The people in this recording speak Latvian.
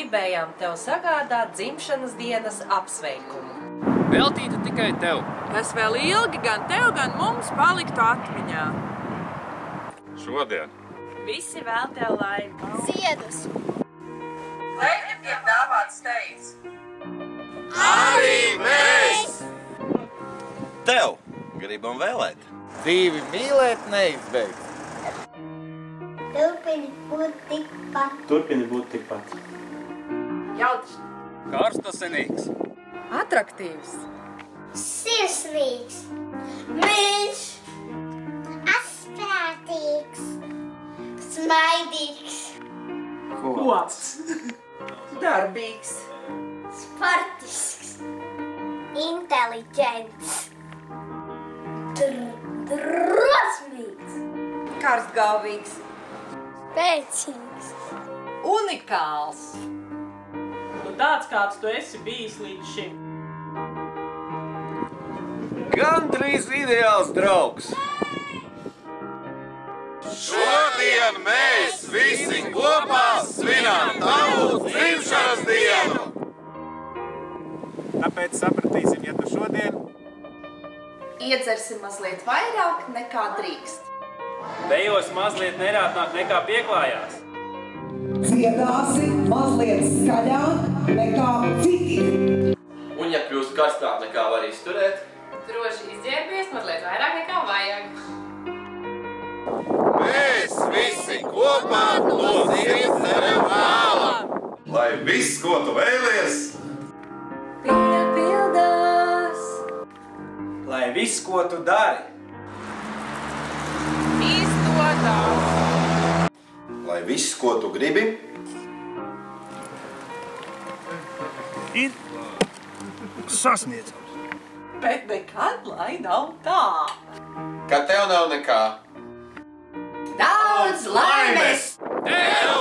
gribējām tev sagādāt dzimšanas dienas apsveikumu. Veltīta tikai tev. Kas vēl ilgi gan tev, gan mums paliktu atmiņā. Šodien. Visi vēl tev laimi. Ziedus. Lai viņam dāvāts teicis. Arī mēs! Tev gribam vēlēt. Dzīvi mīlēt neizbeigts. Turpini būt tikpat. Turpini būt tikpat. Jautrs. Karstasenīgs. Atraktīvs. Sirsnīgs. Mīļš. Asprātīgs. Smaidīgs. Kops. Darbīgs. Sportisks. Inteliģents. Drosmīgs. Karstgalvīgs. Spēcīgs. Unikāls. Tāds, kāds tu esi bijis līdz šim. Gandrīz ideāls draugs. Šodien mēs visi kopā svinām tavu dzimšanas dienu. Tāpēc sapratīsim, ja tu šodien Iedzersi mazliet vairāk nekā drīkst. Dejos mazliet nerātnāk nekā pieklājās. Dziedāsi mazliet skaļāk nekā citi. Un ja kļūst karstāk nekā var izturēt, Droši izģērbies mazliet vairāk nekā vajag. mēs visi kopā no sirds tev vēlam. Lai viss, ko tu vēlies, Piepildās. lai viss, ko tu dari, Izdodas. lai viss, ko tu gribi, ir sasniedzams. Bet nekad lai nav tā. ka tev nav nekā. Daudz laimes! Tev